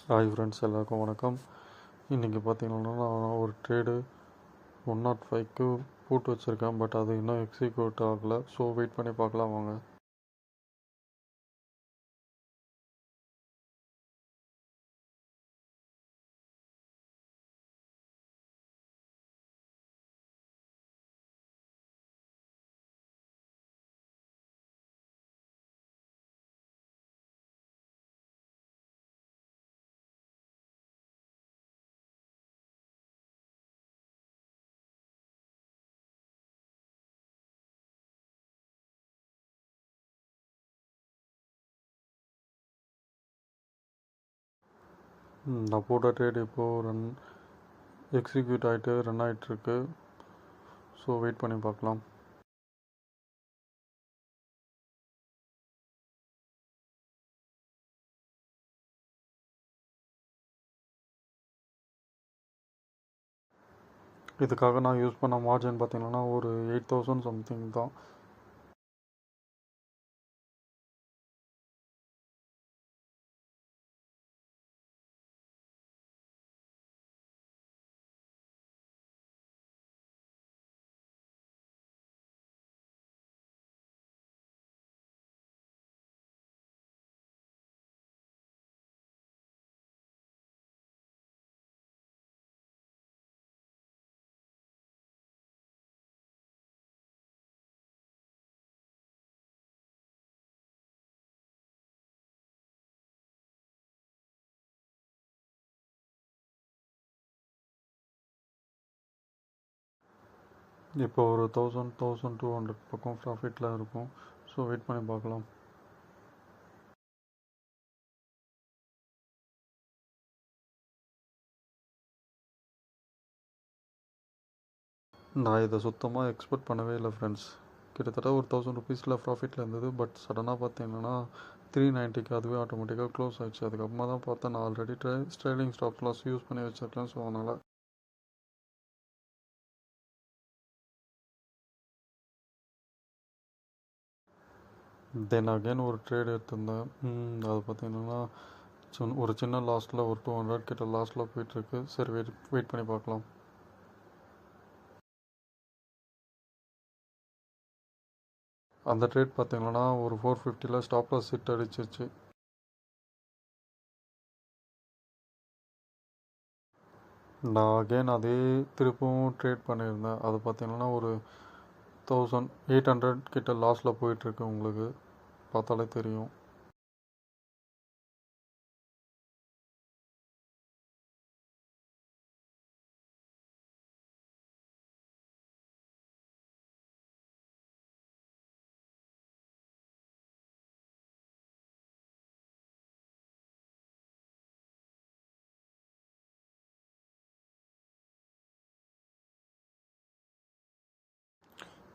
Hi friends, எல்லாருக்கும் வணக்கம். இன்றைக்கி பார்த்தீங்கன்னா நான் ஒரு ட்ரேடு 105க்கு போட்டு வச்சுருக்கேன். பட் அது இன்னும் எக்ஸிக்யூட் ஆகலை. ஸோ வெயிட் பண்ணி பார்க்கலாம் வாங்க. நான் போட்ட ட்ரேட் இப்போது எக்ஸிக்யூட் ஆகிட்டு ரன் ஆகிட்டுருக்கு. ஸோ வெயிட் பண்ணி பார்க்கலாம். இதுக்காக நான் யூஸ் பண்ண மார்ஜின் பார்த்தீங்கன்னா ஒரு 8000 சம்திங் தான். இப்போ ஒரு 1200 பக்கம் ப்ராஃபிட்டில் இருக்கும். ஸோ வெயிட் பண்ணி பார்க்கலாம். நான் இதை சுத்தமாக எக்ஸ்பெக்ட் பண்ணவே இல்லை ஃப்ரெண்ட்ஸ். கிட்டத்தட்ட ஒரு 1000 ருபீஸில் ப்ராஃபிட்டில் இருந்தது. பட் சடனாக பார்த்தீங்கன்னா 390க்கு அதுவே ஆட்டோமேட்டிக்காக க்ளோஸ் ஆகிடுச்சு. அதுக்கப்புறமா தான் பார்த்தேன் நான் already trailing stop loss use பண்ணி வச்சுருக்கேன். ஸோ அதனால் தென் அகெயின் ஒரு ட்ரேட் எடுத்திருந்தேன். அது பார்த்தீங்கன்னா ஒரு சின்ன லாஸ்ட்டில் ஒரு 200 கிட்ட லாஸ்ட்டில் போயிட்டுருக்கு. சரி வெயிட் பண்ணி பார்க்கலாம். அந்த ட்ரேட் பார்த்தீங்கன்னா ஒரு 450ல் ஸ்டாப் லாஸ் ஹிட் அடிச்சிருச்சு. நான் அகெயின் அதே திருப்பவும் ட்ரேட் பண்ணியிருந்தேன். அது பார்த்தீங்கன்னா ஒரு 1800 கிட்ட லாஸில் போயிட்டுருக்கு. உங்களுக்கு பார்த்தாலே தெரியும்.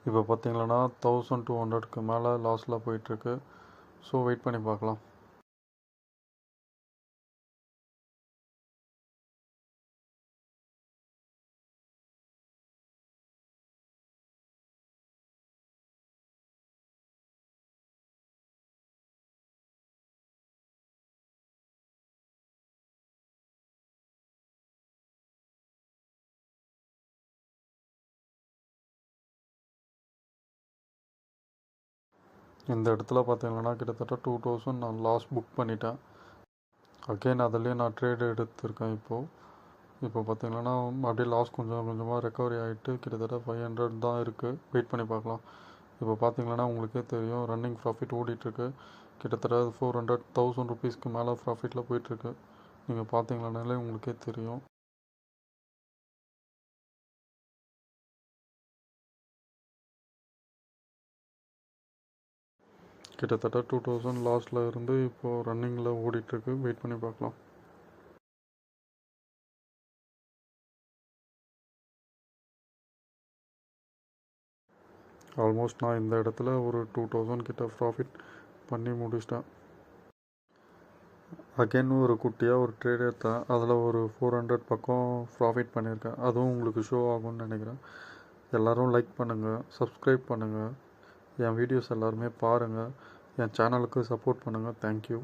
இப்போ பார்த்தீங்கன்னா 1200க்கு மேலே லாஸில் போயிட்டுருக்கு. ஸோ வெயிட் பண்ணி பார்க்கலாம். இந்த இடத்துல பார்த்தீங்கன்னா கிட்டத்தட்ட 2000 நான் லாஸ் புக் பண்ணிட்டேன். அகெயின் அதிலே நான் ட்ரேட் எடுத்திருக்கேன். இப்போ பார்த்தீங்கன்னா அப்படியே லாஸ் கொஞ்சம் கொஞ்சமாக ரெக்கவரி ஆகிட்டு கிட்டத்தட்ட 500 தான் இருக்குது. வெயிட் பண்ணி பார்க்கலாம். இப்போ பார்த்தீங்கன்னா உங்களுக்கே தெரியும் ரன்னிங் ப்ராஃபிட் ஓடிட்டுருக்கு. கிட்டத்தட்ட 1000 ருபீஸ்க்கு மேலே ப்ராஃபிட்டில் போயிட்டுருக்கு. நீங்கள் பார்த்தீங்கன்னாலே உங்களுக்கே தெரியும். கிட்டத்தட்ட 2000 லாஸில் இருந்து இப்போது ரன்னிங்கில் ஓடிட்டுருக்கு. வெயிட் பண்ணி பார்க்கலாம். ஆல்மோஸ்ட் நான் இந்த இடத்துல ஒரு 2000 கிட்ட ப்ராஃபிட் பண்ணி முடிச்சிட்டேன். அகெயின் ஒரு குட்டியாக ஒரு ட்ரேட் எடுத்தேன். அதில் ஒரு 400 பக்கம் ப்ராஃபிட் பண்ணியிருக்கேன். அதுவும் உங்களுக்கு ஷோ ஆகும்னு நினைக்கிறேன். எல்லோரும் லைக் பண்ணுங்கள், சப்ஸ்கிரைப் பண்ணுங்கள், என் வீடியோஸ் எல்லாருமே பாருங்கள், என் சேனலுக்கு சப்போர்ட் பண்ணுங்கள். தேங்க்யூ.